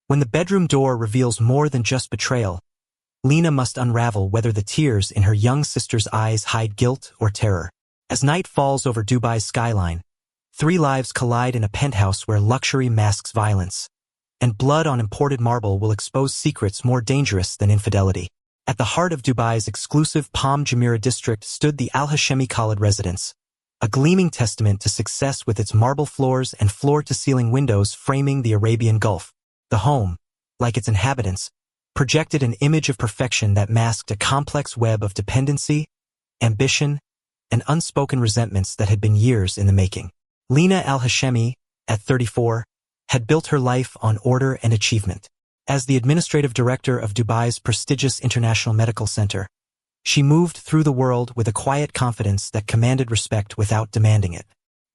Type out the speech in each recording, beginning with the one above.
When the bedroom door reveals more than just betrayal, Laila must unravel whether the tears in her young sister's eyes hide guilt or terror. As night falls over Dubai's skyline, three lives collide in a penthouse where luxury masks violence, and blood on imported marble will expose secrets more dangerous than infidelity. At the heart of Dubai's exclusive Palm Jumeirah district stood the Al-Hashemi Khalid residence, a gleaming testament to success with its marble floors and floor-to-ceiling windows framing the Arabian Gulf. The home, like its inhabitants, projected an image of perfection that masked a complex web of dependency, ambition, and unspoken resentments that had been years in the making. Laila Al-Hashemi, at 34, had built her life on order and achievement. As the administrative director of Dubai's prestigious International Medical Center, she moved through the world with a quiet confidence that commanded respect without demanding it.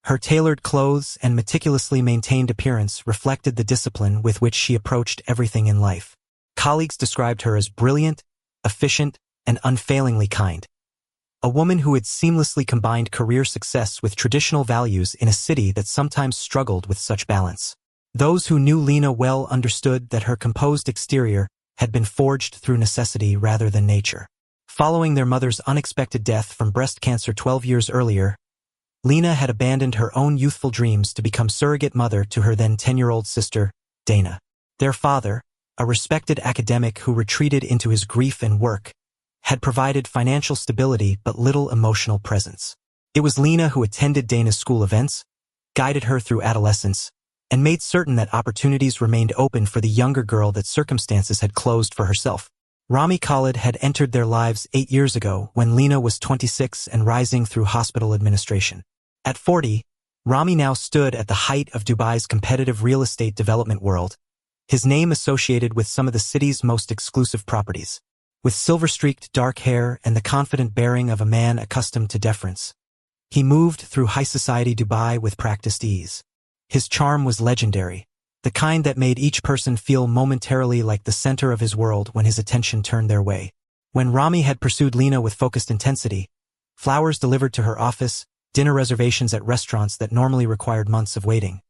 Her tailored clothes and meticulously maintained appearance reflected the discipline with which she approached everything in life. Colleagues described her as brilliant, efficient, and unfailingly kind. A woman who had seamlessly combined career success with traditional values in a city that sometimes struggled with such balance. Those who knew Laila well understood that her composed exterior had been forged through necessity rather than nature. Following their mother's unexpected death from breast cancer 12 years earlier, Laila had abandoned her own youthful dreams to become surrogate mother to her then 10-year-old sister, Dana. Their father, a respected academic who retreated into his grief and work, had provided financial stability but little emotional presence. It was Laila who attended Dana's school events, guided her through adolescence, and made certain that opportunities remained open for the younger girl that circumstances had closed for herself. Rami Khalid had entered their lives 8 years ago when Laila was 26 and rising through hospital administration. At 40, Rami now stood at the height of Dubai's competitive real estate development world, his name associated with some of the city's most exclusive properties. With silver-streaked dark hair and the confident bearing of a man accustomed to deference, he moved through high society Dubai with practiced ease. His charm was legendary, the kind that made each person feel momentarily like the center of his world when his attention turned their way. When Rami had pursued Laila with focused intensity, flowers delivered to her office, dinner reservations at restaurants that normally required months of waiting,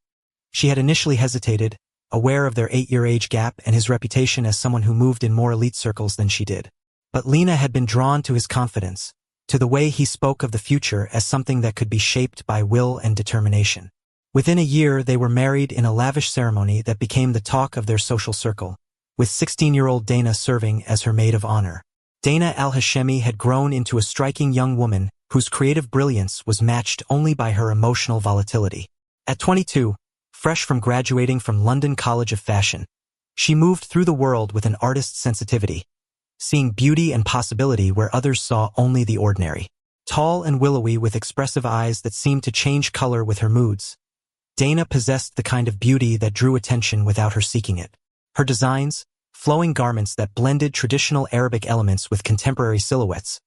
she had initially hesitated, aware of their 8-year age gap and his reputation as someone who moved in more elite circles than she did. But Laila had been drawn to his confidence, to the way he spoke of the future as something that could be shaped by will and determination. Within a year, they were married in a lavish ceremony that became the talk of their social circle, with 16-year-old Dana serving as her maid of honor. Dana Al-Hashemi had grown into a striking young woman whose creative brilliance was matched only by her emotional volatility. At 22, fresh from graduating from London College of Fashion, she moved through the world with an artist's sensitivity, seeing beauty and possibility where others saw only the ordinary. Tall and willowy with expressive eyes that seemed to change color with her moods, Dana possessed the kind of beauty that drew attention without her seeking it. Her designs, flowing garments that blended traditional Arabic elements with contemporary silhouettes,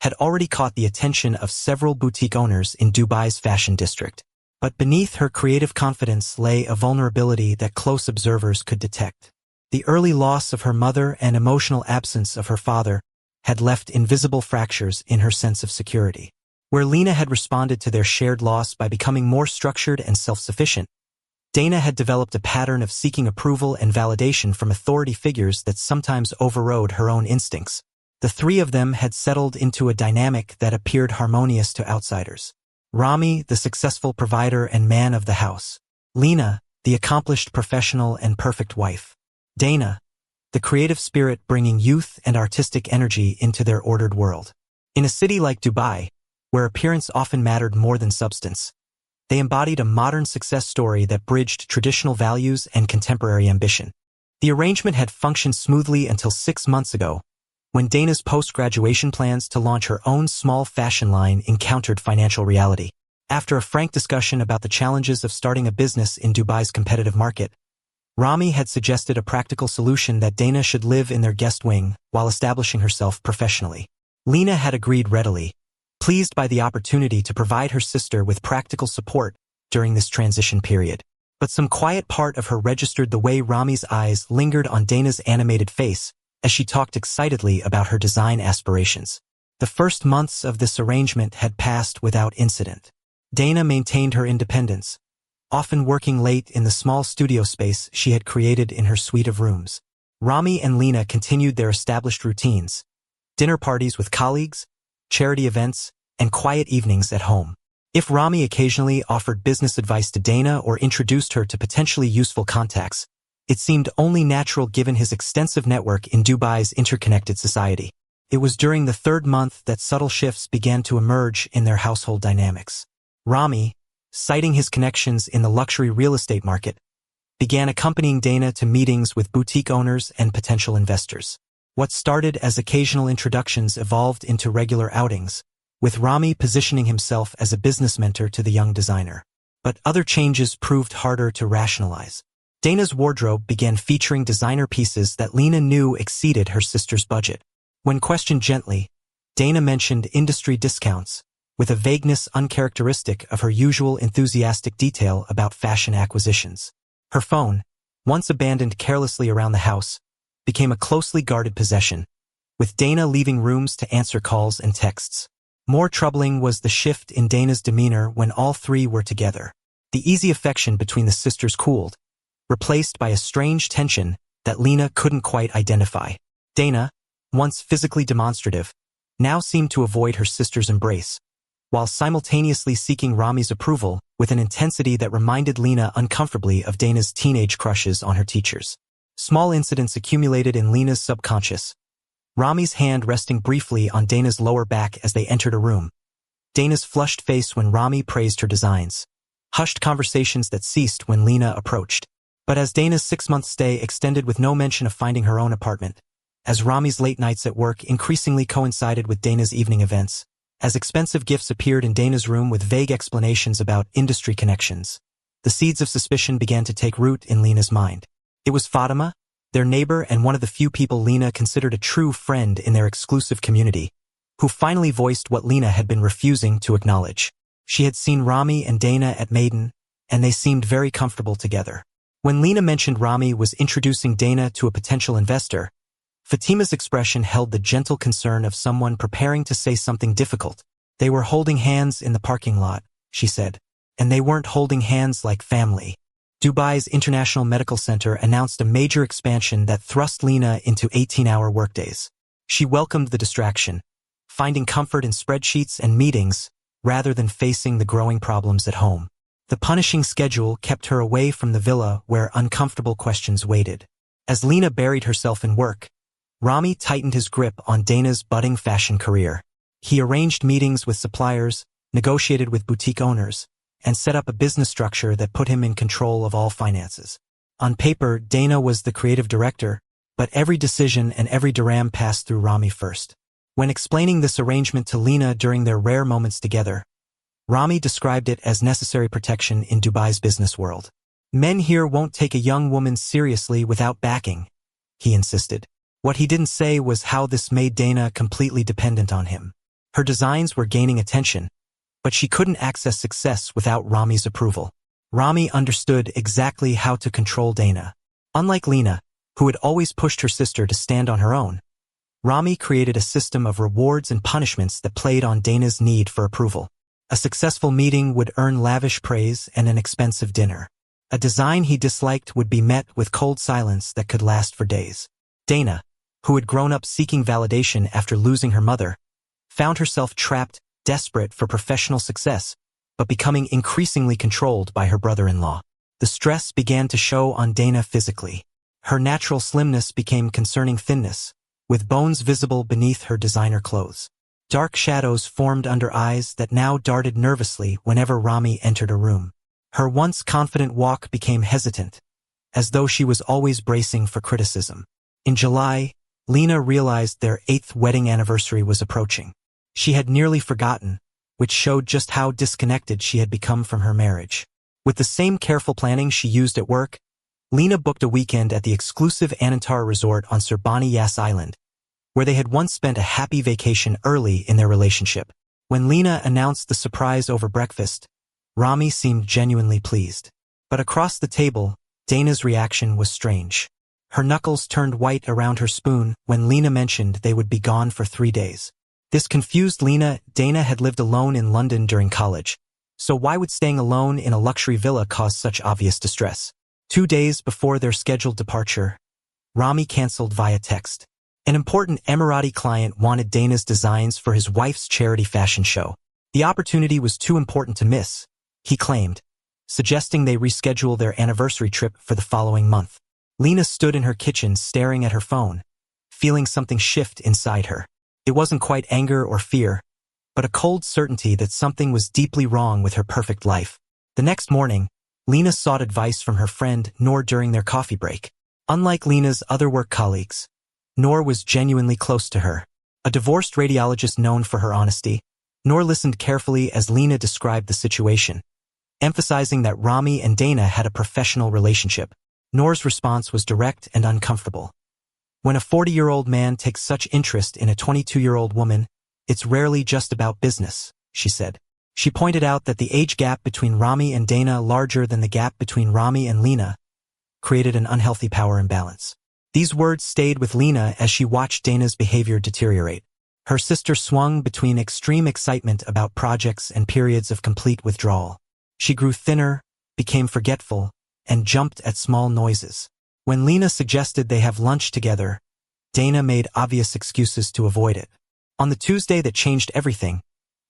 had already caught the attention of several boutique owners in Dubai's fashion district. But beneath her creative confidence lay a vulnerability that close observers could detect. The early loss of her mother and emotional absence of her father had left invisible fractures in her sense of security. Where Laila had responded to their shared loss by becoming more structured and self-sufficient, Dana had developed a pattern of seeking approval and validation from authority figures that sometimes overrode her own instincts. The three of them had settled into a dynamic that appeared harmonious to outsiders. Rami, the successful provider and man of the house. Laila, the accomplished professional and perfect wife. Dana, the creative spirit bringing youth and artistic energy into their ordered world. In a city like Dubai, where appearance often mattered more than substance, they embodied a modern success story that bridged traditional values and contemporary ambition. The arrangement had functioned smoothly until 6 months ago, when Dana's post-graduation plans to launch her own small fashion line encountered financial reality. After a frank discussion about the challenges of starting a business in Dubai's competitive market, Rami had suggested a practical solution that Dana should live in their guest wing while establishing herself professionally. Laila had agreed readily, pleased by the opportunity to provide her sister with practical support during this transition period. But some quiet part of her registered the way Rami's eyes lingered on Dana's animated face as she talked excitedly about her design aspirations. The first months of this arrangement had passed without incident. Dana maintained her independence, often working late in the small studio space she had created in her suite of rooms. Rami and Lina continued their established routines: dinner parties with colleagues, charity events, and quiet evenings at home. If Rami occasionally offered business advice to Dana or introduced her to potentially useful contacts, it seemed only natural given his extensive network in Dubai's interconnected society. It was during the third month that subtle shifts began to emerge in their household dynamics. Rami, citing his connections in the luxury real estate market, began accompanying Dana to meetings with boutique owners and potential investors. What started as occasional introductions evolved into regular outings, with Rami positioning himself as a business mentor to the young designer. But other changes proved harder to rationalize. Dana's wardrobe began featuring designer pieces that Lina knew exceeded her sister's budget. When questioned gently, Dana mentioned industry discounts, with a vagueness uncharacteristic of her usual enthusiastic detail about fashion acquisitions. Her phone, once abandoned carelessly around the house, became a closely guarded possession, with Dana leaving rooms to answer calls and texts. More troubling was the shift in Dana's demeanor when all three were together. The easy affection between the sisters cooled, replaced by a strange tension that Lina couldn't quite identify. Dana, once physically demonstrative, now seemed to avoid her sister's embrace, while simultaneously seeking Rami's approval with an intensity that reminded Lina uncomfortably of Dana's teenage crushes on her teachers. Small incidents accumulated in Lina's subconscious, Rami's hand resting briefly on Dana's lower back as they entered a room, Dana's flushed face when Rami praised her designs, hushed conversations that ceased when Lina approached. But as Dana's 6-month stay extended with no mention of finding her own apartment, as Rami's late nights at work increasingly coincided with Dana's evening events, as expensive gifts appeared in Dana's room with vague explanations about industry connections, the seeds of suspicion began to take root in Lina's mind. It was Fatima, their neighbor and one of the few people Lina considered a true friend in their exclusive community, who finally voiced what Lina had been refusing to acknowledge. She had seen Rami and Dana at Maiden, and they seemed very comfortable together. When Lina mentioned Rami was introducing Dana to a potential investor, Fatima's expression held the gentle concern of someone preparing to say something difficult. They were holding hands in the parking lot, she said, and they weren't holding hands like family. Dubai's International Medical Center announced a major expansion that thrust Lina into 18-hour workdays. She welcomed the distraction, finding comfort in spreadsheets and meetings rather than facing the growing problems at home. The punishing schedule kept her away from the villa where uncomfortable questions waited. As Lina buried herself in work, Rami tightened his grip on Dana's budding fashion career. He arranged meetings with suppliers, negotiated with boutique owners, and set up a business structure that put him in control of all finances. On paper, Dana was the creative director, but every decision and every dirham passed through Rami first. When explaining this arrangement to Lina during their rare moments together, Rami described it as necessary protection in Dubai's business world. Men here won't take a young woman seriously without backing, he insisted. What he didn't say was how this made Dana completely dependent on him. Her designs were gaining attention, but she couldn't access success without Rami's approval. Rami understood exactly how to control Dana. Unlike Lina, who had always pushed her sister to stand on her own, Rami created a system of rewards and punishments that played on Dana's need for approval. A successful meeting would earn lavish praise and an expensive dinner. A design he disliked would be met with cold silence that could last for days. Dana, who had grown up seeking validation after losing her mother, found herself trapped, desperate for professional success, but becoming increasingly controlled by her brother-in-law. The stress began to show on Dana physically. Her natural slimness became concerning thinness, with bones visible beneath her designer clothes. Dark shadows formed under eyes that now darted nervously whenever Rami entered a room. Her once confident walk became hesitant, as though she was always bracing for criticism. In July, Lina realized their 8th wedding anniversary was approaching. She had nearly forgotten, which showed just how disconnected she had become from her marriage. With the same careful planning she used at work, Lina booked a weekend at the exclusive Anantara resort on Surbani Yas Island, where they had once spent a happy vacation early in their relationship. When Lina announced the surprise over breakfast, Rami seemed genuinely pleased. But across the table, Dana's reaction was strange. Her knuckles turned white around her spoon when Lina mentioned they would be gone for 3 days. This confused Lina. Dana had lived alone in London during college, So why would staying alone in a luxury villa cause such obvious distress? 2 days before their scheduled departure, Rami canceled via text. An important Emirati client wanted Dana's designs for his wife's charity fashion show. The opportunity was too important to miss, he claimed, suggesting they reschedule their anniversary trip for the following month. Lena stood in her kitchen staring at her phone, feeling something shift inside her. It wasn't quite anger or fear, but a cold certainty that something was deeply wrong with her perfect life. The next morning, Lena sought advice from her friend Noor during their coffee break. Unlike Lena's other work colleagues, Noor was genuinely close to her. A divorced radiologist known for her honesty, Noor listened carefully as Lena described the situation, emphasizing that Rami and Dana had a professional relationship. Noor's response was direct and uncomfortable. When a 40-year-old man takes such interest in a 22-year-old woman, it's rarely just about business, she said. She pointed out that the age gap between Rami and Dana, larger than the gap between Rami and Lena, created an unhealthy power imbalance. These words stayed with Lena as she watched Dana's behavior deteriorate. Her sister swung between extreme excitement about projects and periods of complete withdrawal. She grew thinner, became forgetful, and jumped at small noises. When Lena suggested they have lunch together, Dana made obvious excuses to avoid it. On the Tuesday that changed everything,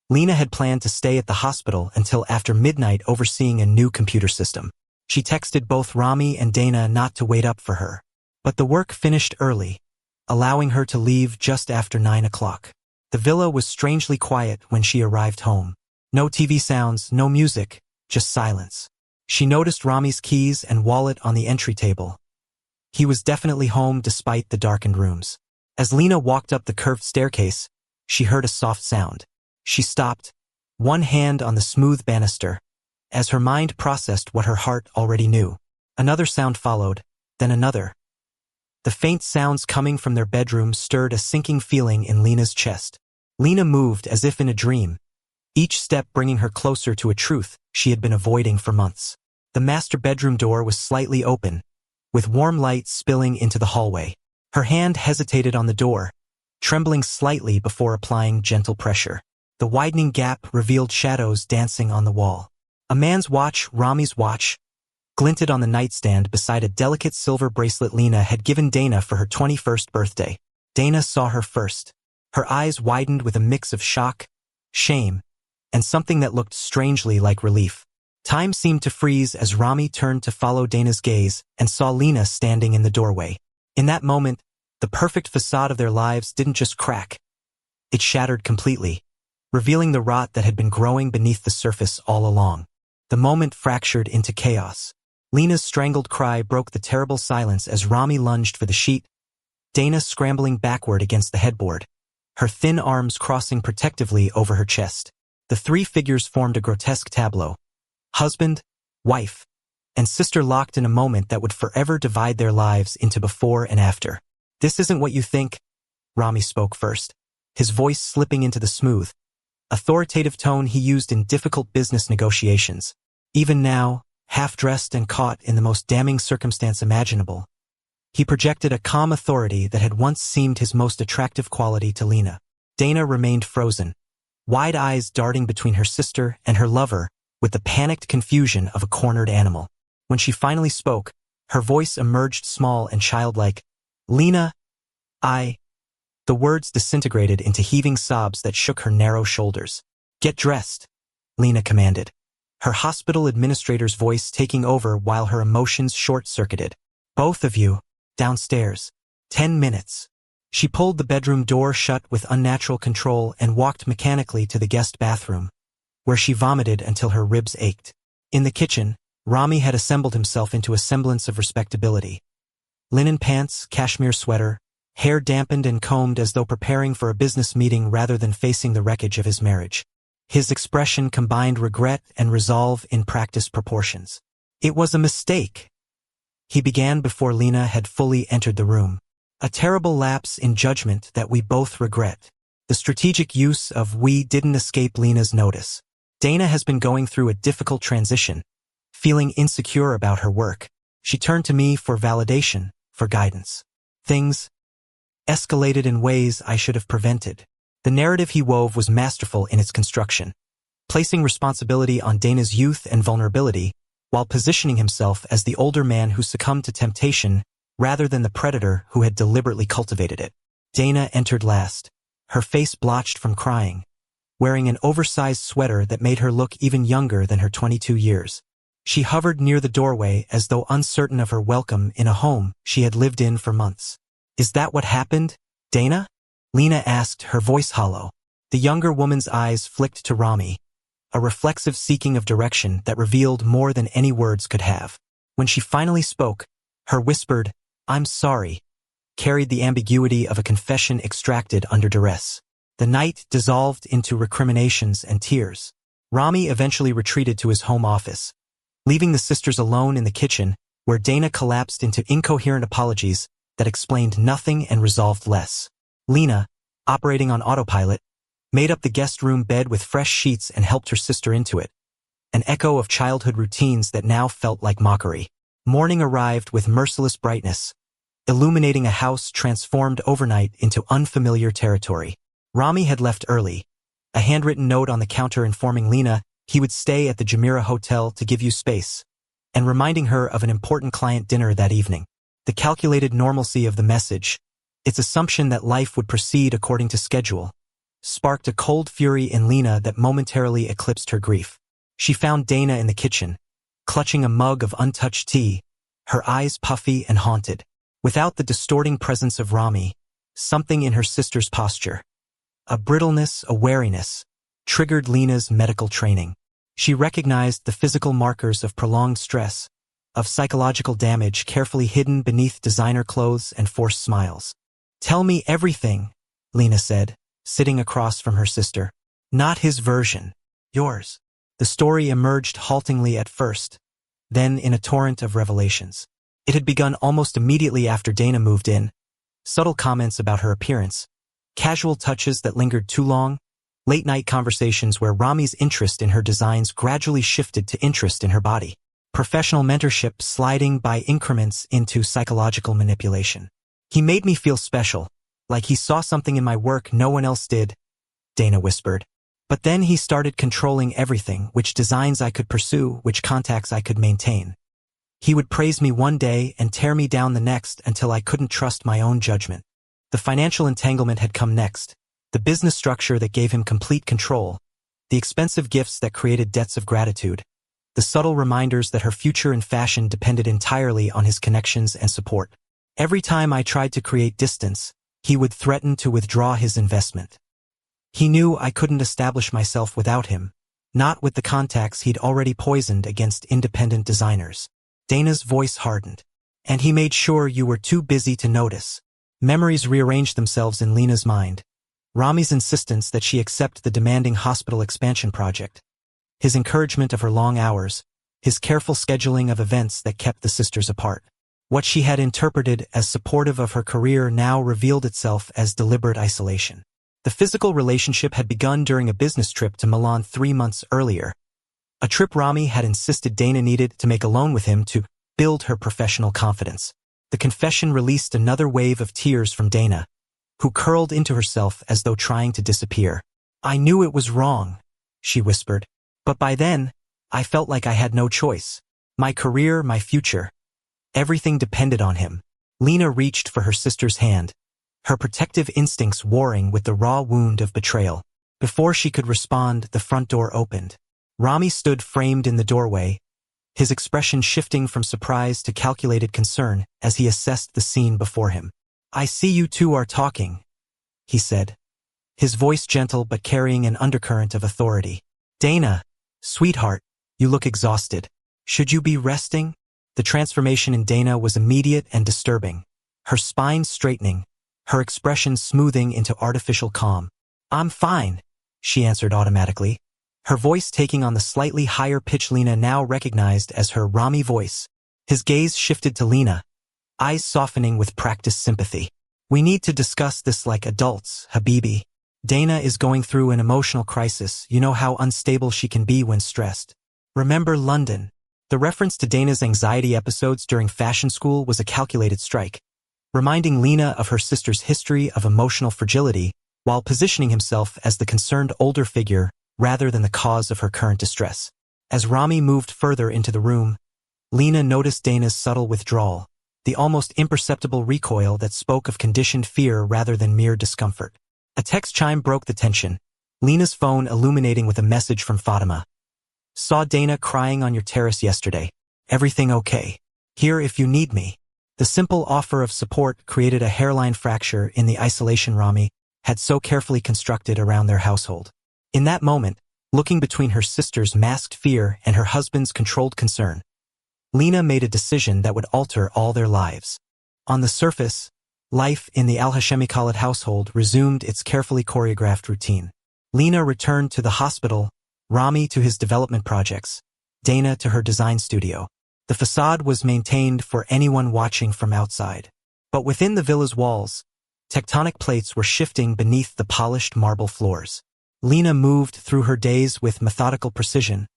Lena had planned to stay at the hospital until after midnight overseeing a new computer system. She texted both Rami and Dana not to wait up for her. But the work finished early, allowing her to leave just after 9 o'clock. The villa was strangely quiet when she arrived home. No TV sounds, no music, just silence. She noticed Rami's keys and wallet on the entry table. He was definitely home despite the darkened rooms. As Lena walked up the curved staircase, she heard a soft sound. She stopped, one hand on the smooth banister, as her mind processed what her heart already knew. Another sound followed, then another. The faint sounds coming from their bedroom stirred a sinking feeling in Lena's chest. Lena moved as if in a dream, each step bringing her closer to a truth she had been avoiding for months. The master bedroom door was slightly open, with warm light spilling into the hallway. Her hand hesitated on the door, trembling slightly before applying gentle pressure. The widening gap revealed shadows dancing on the wall. A man's watch, Rami's watch, glinted on the nightstand beside a delicate silver bracelet Lena had given Dana for her 21st birthday. Dana saw her first. Her eyes widened with a mix of shock, shame, and something that looked strangely like relief. Time seemed to freeze as Rami turned to follow Dana's gaze and saw Lena standing in the doorway. In that moment, the perfect facade of their lives didn't just crack. It shattered completely, revealing the rot that had been growing beneath the surface all along. The moment fractured into chaos. Lena's strangled cry broke the terrible silence as Rami lunged for the sheet, Dana scrambling backward against the headboard, her thin arms crossing protectively over her chest. The three figures formed a grotesque tableau. Husband, wife, and sister locked in a moment that would forever divide their lives into before and after. "This isn't what you think," Rami spoke first, his voice slipping into the smooth, authoritative tone he used in difficult business negotiations. Even now, half-dressed and caught in the most damning circumstance imaginable, he projected a calm authority that had once seemed his most attractive quality to Lena. Dana remained frozen, wide eyes darting between her sister and her lover with the panicked confusion of a cornered animal. When she finally spoke, her voice emerged small and childlike. "Lena, The words disintegrated into heaving sobs that shook her narrow shoulders. "Get dressed," Lena commanded, her hospital administrator's voice taking over while her emotions short-circuited. "Both of you, downstairs. 10 minutes. She pulled the bedroom door shut with unnatural control and walked mechanically to the guest bathroom, where she vomited until her ribs ached. In the kitchen, Rami had assembled himself into a semblance of respectability. Linen pants, cashmere sweater, hair dampened and combed as though preparing for a business meeting rather than facing the wreckage of his marriage. His expression combined regret and resolve in practiced proportions. "It was a mistake," he began before Lena had fully entered the room. "A terrible lapse in judgment that we both regret." The strategic use of "we" didn't escape Lena's notice. Dana has been going through a difficult transition, feeling insecure about her work. She turned to me for validation, for guidance. Things escalated in ways I should have prevented. The narrative he wove was masterful in its construction. placing responsibility on Dana's youth and vulnerability, while positioning himself as the older man who succumbed to temptation rather than the predator who had deliberately cultivated it. Dana entered last, her face blotched from crying, wearing an oversized sweater that made her look even younger than her 22 years. She hovered near the doorway as though uncertain of her welcome in a home she had lived in for months. "Is that what happened, Dana?" Lena asked, her voice hollow. The younger woman's eyes flicked to Rami, a reflexive seeking of direction that revealed more than any words could have. When she finally spoke, her whispered, "I'm sorry," carried the ambiguity of a confession extracted under duress. The night dissolved into recriminations and tears. Rami eventually retreated to his home office, leaving the sisters alone in the kitchen, where Dana collapsed into incoherent apologies that explained nothing and resolved less. Lena, operating on autopilot, made up the guest room bed with fresh sheets and helped her sister into it, an echo of childhood routines that now felt like mockery. Morning arrived with merciless brightness, illuminating a house transformed overnight into unfamiliar territory. Rami had left early, a handwritten note on the counter informing Lena he would stay at the Jumeirah Hotel to give you space, and reminding her of an important client dinner that evening. The calculated normalcy of the message, its assumption that life would proceed according to schedule, sparked a cold fury in Lena that momentarily eclipsed her grief. She found Dana in the kitchen, clutching a mug of untouched tea, her eyes puffy and haunted. Without the distorting presence of Rami, something in her sister's posture, a brittleness, a wariness, triggered Lena's medical training. She recognized the physical markers of prolonged stress, of psychological damage carefully hidden beneath designer clothes and forced smiles. "Tell me everything," Lena said, sitting across from her sister. "Not his version. Yours." The story emerged haltingly at first, then in a torrent of revelations. It had begun almost immediately after Dana moved in. Subtle comments about her appearance, casual touches that lingered too long, late-night conversations where Rami's interest in her designs gradually shifted to interest in her body. Professional mentorship sliding by increments into psychological manipulation. "He made me feel special, like he saw something in my work no one else did," Dana whispered. "But then he started controlling everything, which designs I could pursue, which contacts I could maintain. He would praise me one day and tear me down the next until I couldn't trust my own judgment." The financial entanglement had come next, the business structure that gave him complete control, the expensive gifts that created debts of gratitude, the subtle reminders that her future in fashion depended entirely on his connections and support. Every time I tried to create distance, he would threaten to withdraw his investment. He knew I couldn't establish myself without him, not with the contacts he'd already poisoned against independent designers. Dana's voice hardened. "And he made sure you were too busy to notice." Memories rearranged themselves in Lena's mind. Rami's insistence that she accept the demanding hospital expansion project, his encouragement of her long hours, his careful scheduling of events that kept the sisters apart. What she had interpreted as supportive of her career now revealed itself as deliberate isolation. The physical relationship had begun during a business trip to Milan 3 months earlier, a trip Rami had insisted Dana needed to make alone with him to build her professional confidence. The confession released another wave of tears from Dana, who curled into herself as though trying to disappear. "I knew it was wrong," she whispered. "But by then, I felt like I had no choice. My career, my future. Everything depended on him." Lena reached for her sister's hand, her protective instincts warring with the raw wound of betrayal. Before she could respond, the front door opened. Rami stood framed in the doorway, his expression shifting from surprise to calculated concern as he assessed the scene before him. "I see you two are talking," he said, his voice gentle but carrying an undercurrent of authority. "Dana, sweetheart, you look exhausted. Should you be resting?" The transformation in Dana was immediate and disturbing, her spine straightening, her expression smoothing into artificial calm. "I'm fine," she answered automatically, her voice taking on the slightly higher pitch Lena now recognized as her Rami voice. His gaze shifted to Lena, eyes softening with practiced sympathy. "We need to discuss this like adults, Habibi. Dana is going through an emotional crisis. You know how unstable she can be when stressed. Remember London?" The reference to Dana's anxiety episodes during fashion school was a calculated strike, reminding Lena of her sister's history of emotional fragility while positioning himself as the concerned older figure rather than the cause of her current distress. As Rami moved further into the room, Lena noticed Dana's subtle withdrawal, the almost imperceptible recoil that spoke of conditioned fear rather than mere discomfort. A text chime broke the tension, Lena's phone illuminating with a message from Fatima. Saw Dana crying on your terrace yesterday. Everything okay? Here if you need me. The simple offer of support created a hairline fracture in the isolation Rami had so carefully constructed around their household. In that moment, looking between her sister's masked fear and her husband's controlled concern, Lena made a decision that would alter all their lives. On the surface, life in the Al-Hashemi Khalid household resumed its carefully choreographed routine. Lena returned to the hospital, Rami to his development projects, Dana to her design studio. The facade was maintained for anyone watching from outside. But within the villa's walls, tectonic plates were shifting beneath the polished marble floors. Lena moved through her days with methodical precision,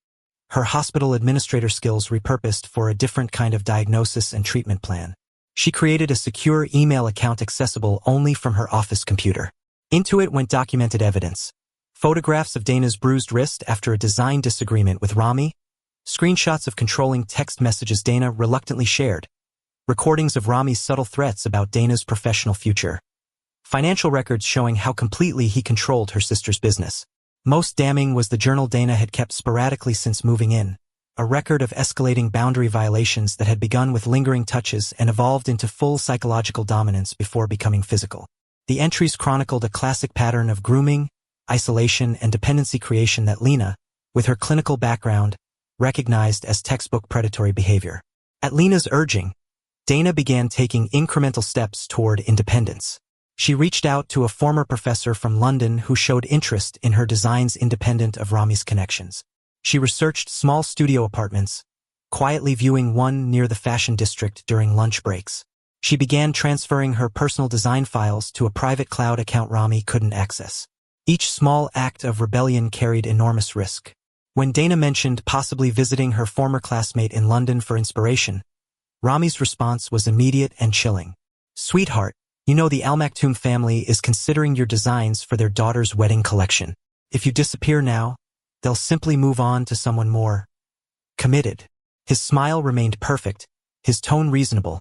her hospital administrator skills repurposed for a different kind of diagnosis and treatment plan. She created a secure email account accessible only from her office computer. Into it went documented evidence. Photographs of Dana's bruised wrist after a design disagreement with Rami, screenshots of controlling text messages Dana reluctantly shared, recordings of Rami's subtle threats about Dana's professional future, financial records showing how completely he controlled her sister's business. Most damning was the journal Dana had kept sporadically since moving in, a record of escalating boundary violations that had begun with lingering touches and evolved into full psychological dominance before becoming physical. The entries chronicled a classic pattern of grooming, isolation, and dependency creation that Lena, with her clinical background, recognized as textbook predatory behavior. At Lena's urging, Dana began taking incremental steps toward independence. She reached out to a former professor from London who showed interest in her designs independent of Rami's connections. She researched small studio apartments, quietly viewing one near the fashion district during lunch breaks. She began transferring her personal design files to a private cloud account Rami couldn't access. Each small act of rebellion carried enormous risk. When Dana mentioned possibly visiting her former classmate in London for inspiration, Rami's response was immediate and chilling. Sweetheart, you know the Al Maktoum family is considering your designs for their daughter's wedding collection. If you disappear now, they'll simply move on to someone more committed. His smile remained perfect, his tone reasonable,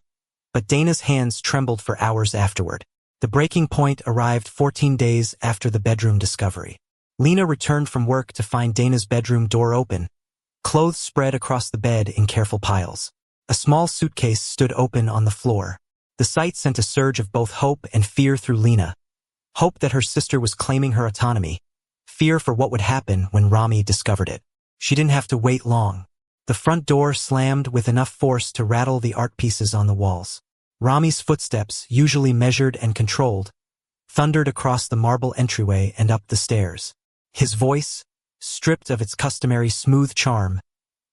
but Dana's hands trembled for hours afterward. The breaking point arrived 14 days after the bedroom discovery. Lena returned from work to find Dana's bedroom door open, clothes spread across the bed in careful piles. A small suitcase stood open on the floor. The sight sent a surge of both hope and fear through Lena. Hope that her sister was claiming her autonomy. Fear for what would happen when Rami discovered it. She didn't have to wait long. The front door slammed with enough force to rattle the art pieces on the walls. Rami's footsteps, usually measured and controlled, thundered across the marble entryway and up the stairs. His voice, stripped of its customary smooth charm,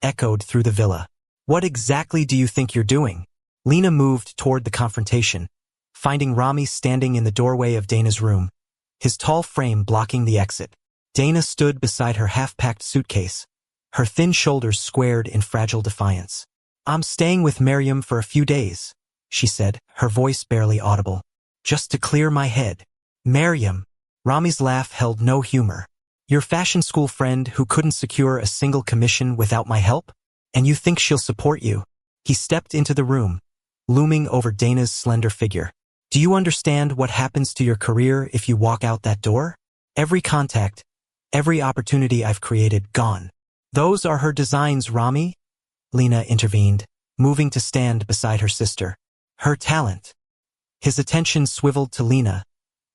echoed through the villa. What exactly do you think you're doing? Lena moved toward the confrontation, finding Rami standing in the doorway of Dana's room, his tall frame blocking the exit. Dana stood beside her half-packed suitcase, her thin shoulders squared in fragile defiance. I'm staying with Miriam for a few days, she said, her voice barely audible. Just to clear my head. Miriam. Rami's laugh held no humor. Your fashion school friend who couldn't secure a single commission without my help? And you think she'll support you? He stepped into the room, looming over Dana's slender figure. Do you understand what happens to your career if you walk out that door? Every contact, every opportunity I've created, gone. Those are her designs, Rami, Lena intervened, moving to stand beside her sister. Her talent. His attention swiveled to Lena,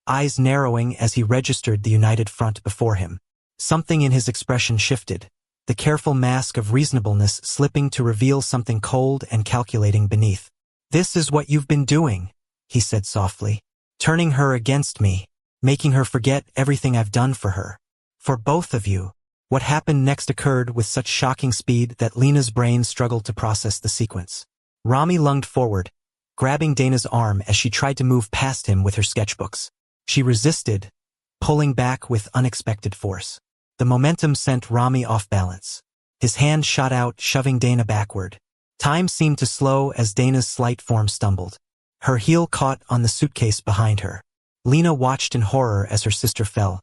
eyes narrowing as he registered the united front before him. Something in his expression shifted, the careful mask of reasonableness slipping to reveal something cold and calculating beneath. This is what you've been doing, he said softly, turning her against me, making her forget everything I've done for her. For both of you. What happened next occurred with such shocking speed that Lena's brain struggled to process the sequence. Rami lunged forward, grabbing Dana's arm as she tried to move past him with her sketchbooks. She resisted, pulling back with unexpected force. The momentum sent Rami off balance. His hand shot out, shoving Dana backward. Time seemed to slow as Dana's slight form stumbled. Her heel caught on the suitcase behind her. Lena watched in horror as her sister fell,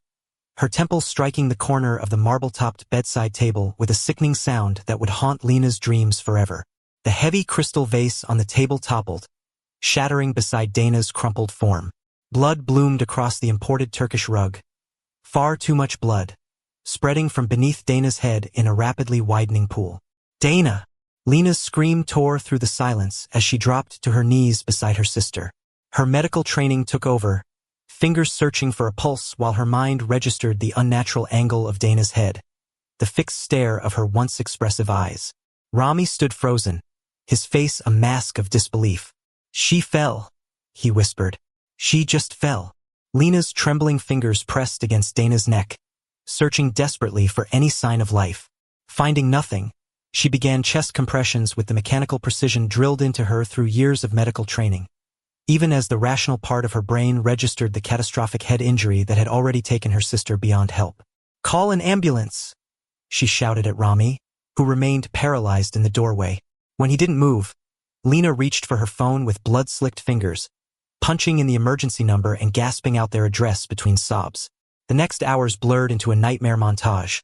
her temples striking the corner of the marble-topped bedside table with a sickening sound that would haunt Lena's dreams forever. The heavy crystal vase on the table toppled, shattering beside Dana's crumpled form. Blood bloomed across the imported Turkish rug. Far too much blood, spreading from beneath Dana's head in a rapidly widening pool. "Dana!" Lena's scream tore through the silence as she dropped to her knees beside her sister. Her medical training took over, fingers searching for a pulse while her mind registered the unnatural angle of Dana's head, the fixed stare of her once expressive eyes. Rami stood frozen, his face a mask of disbelief. "She fell," he whispered. "She just fell." Lena's trembling fingers pressed against Dana's neck, searching desperately for any sign of life. Finding nothing, she began chest compressions with the mechanical precision drilled into her through years of medical training, even as the rational part of her brain registered the catastrophic head injury that had already taken her sister beyond help. "Call an ambulance," she shouted at Rami, who remained paralyzed in the doorway. When he didn't move, Lena reached for her phone with blood-slicked fingers, punching in the emergency number and gasping out their address between sobs. The next hours blurred into a nightmare montage.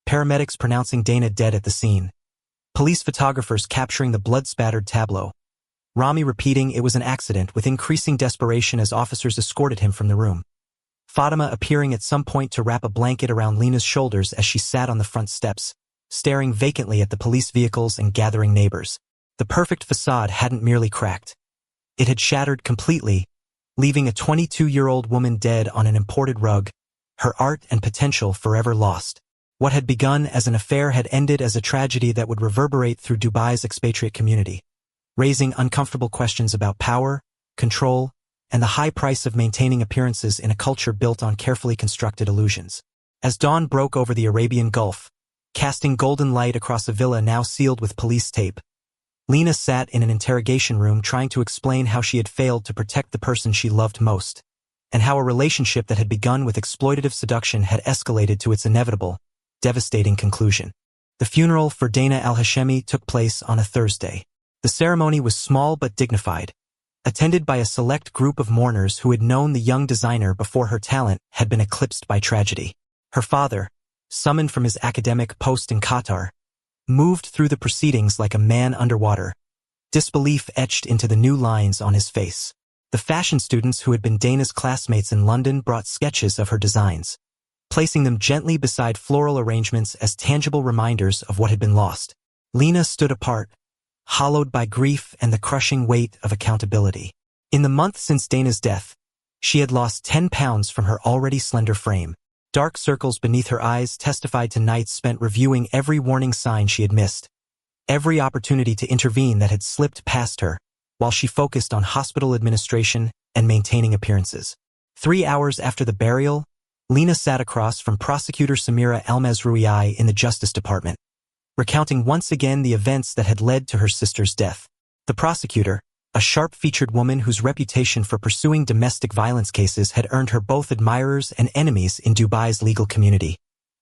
Paramedics pronouncing Dana dead at the scene. Police photographers capturing the blood-spattered tableau. Rami repeating it was an accident with increasing desperation as officers escorted him from the room. Fatima appearing at some point to wrap a blanket around Lena's shoulders as she sat on the front steps, staring vacantly at the police vehicles and gathering neighbors. The perfect facade hadn't merely cracked. It had shattered completely, leaving a 22-year-old woman dead on an imported rug, her art and potential forever lost. What had begun as an affair had ended as a tragedy that would reverberate through Dubai's expatriate community, raising uncomfortable questions about power, control, and the high price of maintaining appearances in a culture built on carefully constructed illusions. As dawn broke over the Arabian Gulf, casting golden light across a villa now sealed with police tape, Lena sat in an interrogation room trying to explain how she had failed to protect the person she loved most, and how a relationship that had begun with exploitative seduction had escalated to its inevitable, devastating conclusion. The funeral for Dana Al-Hashemi took place on a Thursday. The ceremony was small but dignified, attended by a select group of mourners who had known the young designer before her talent had been eclipsed by tragedy. Her father, summoned from his academic post in Qatar, moved through the proceedings like a man underwater, disbelief etched into the new lines on his face. The fashion students who had been Dana's classmates in London brought sketches of her designs, placing them gently beside floral arrangements as tangible reminders of what had been lost. Lena stood apart, hollowed by grief and the crushing weight of accountability. In the month since Dana's death, she had lost 10 pounds from her already slender frame. Dark circles beneath her eyes testified to nights spent reviewing every warning sign she had missed, every opportunity to intervene that had slipped past her, while she focused on hospital administration and maintaining appearances. 3 hours after the burial, Lena sat across from Prosecutor Samira Al-Mazrouei in the Justice Department, recounting once again the events that had led to her sister's death. The prosecutor, a sharp-featured woman whose reputation for pursuing domestic violence cases had earned her both admirers and enemies in Dubai's legal community,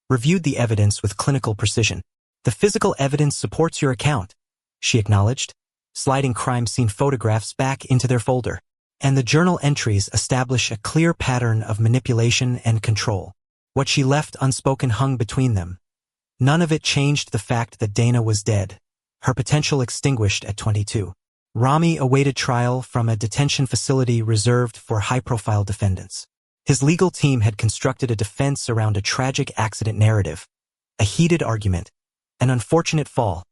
reviewed the evidence with clinical precision. "The physical evidence supports your account," she acknowledged, sliding crime scene photographs back into their folder. "And the journal entries establish a clear pattern of manipulation and control." What she left unspoken hung between them. None of it changed the fact that Dana was dead, her potential extinguished at 22. Rami awaited trial from a detention facility reserved for high-profile defendants. His legal team had constructed a defense around a tragic accident narrative, a heated argument, an unfortunate fall,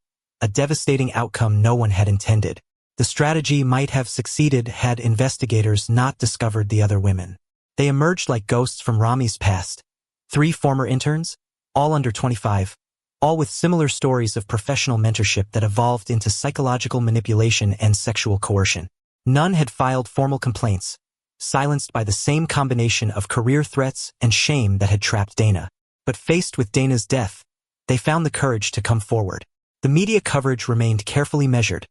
a devastating outcome no one had intended. The strategy might have succeeded had investigators not discovered the other women. They emerged like ghosts from Rami's past. 3 former interns, all under 25, all with similar stories of professional mentorship that evolved into psychological manipulation and sexual coercion. None had filed formal complaints, silenced by the same combination of career threats and shame that had trapped Dana. But faced with Dana's death, they found the courage to come forward. The media coverage remained carefully measured,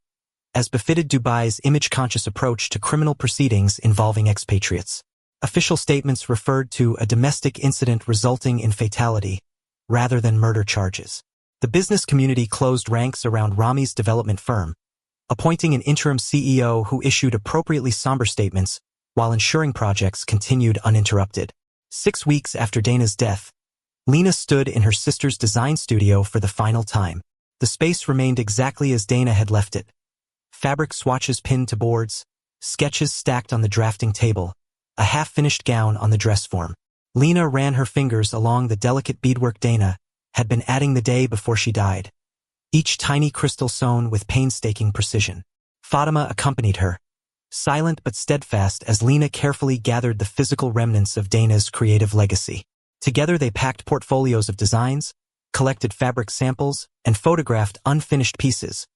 as befitted Dubai's image-conscious approach to criminal proceedings involving expatriates. Official statements referred to a domestic incident resulting in fatality, rather than murder charges. The business community closed ranks around Rami's development firm, appointing an interim CEO who issued appropriately somber statements while ensuring projects continued uninterrupted. 6 weeks after Dana's death, Lena stood in her sister's design studio for the final time. The space remained exactly as Dana had left it. Fabric swatches pinned to boards, sketches stacked on the drafting table, a half-finished gown on the dress form. Lena ran her fingers along the delicate beadwork Dana had been adding the day before she died, each tiny crystal sewn with painstaking precision. Fatima accompanied her, silent but steadfast as Lena carefully gathered the physical remnants of Dana's creative legacy. Together they packed portfolios of designs, collected fabric samples, and photographed unfinished pieces,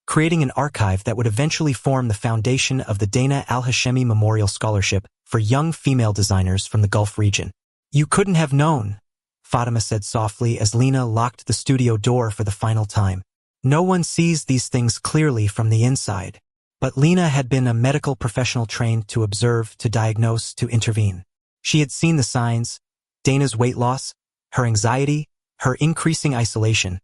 creating an archive that would eventually form the foundation of the Dana Al-Hashemi Memorial Scholarship for young female designers from the Gulf region. "You couldn't have known," Fatima said softly as Lena locked the studio door for the final time. "No one sees these things clearly from the inside." But Lena had been a medical professional trained to observe, to diagnose, to intervene. She had seen the signs, Dana's weight loss, her anxiety, her increasing isolation,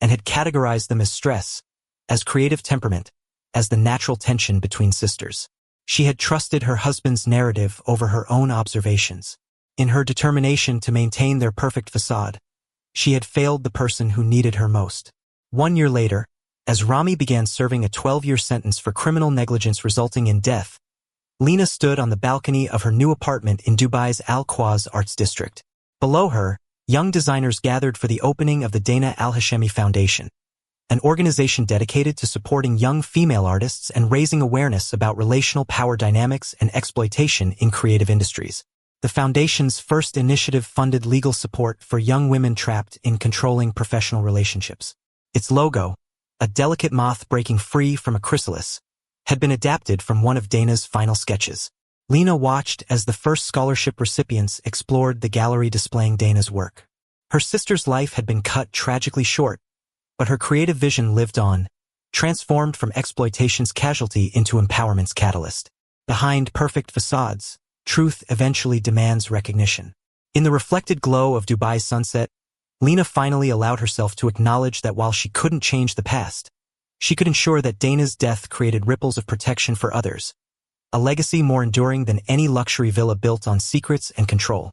and had categorized them as stress, as creative temperament, as the natural tension between sisters. She had trusted her husband's narrative over her own observations. In her determination to maintain their perfect facade, she had failed the person who needed her most. 1 year later, as Rami began serving a 12-year sentence for criminal negligence resulting in death, Lena stood on the balcony of her new apartment in Dubai's Al-Quoz Arts District. Below her, young designers gathered for the opening of the Dana Al-Hashemi Foundation, an organization dedicated to supporting young female artists and raising awareness about relational power dynamics and exploitation in creative industries. The foundation's first initiative funded legal support for young women trapped in controlling professional relationships. Its logo, a delicate moth breaking free from a chrysalis, had been adapted from one of Dana's final sketches. Lena watched as the first scholarship recipients explored the gallery displaying Dana's work. Her sister's life had been cut tragically short, but her creative vision lived on, transformed from exploitation's casualty into empowerment's catalyst. Behind perfect facades, truth eventually demands recognition. In the reflected glow of Dubai's sunset, Lena finally allowed herself to acknowledge that while she couldn't change the past, she could ensure that Dana's death created ripples of protection for others, a legacy more enduring than any luxury villa built on secrets and control.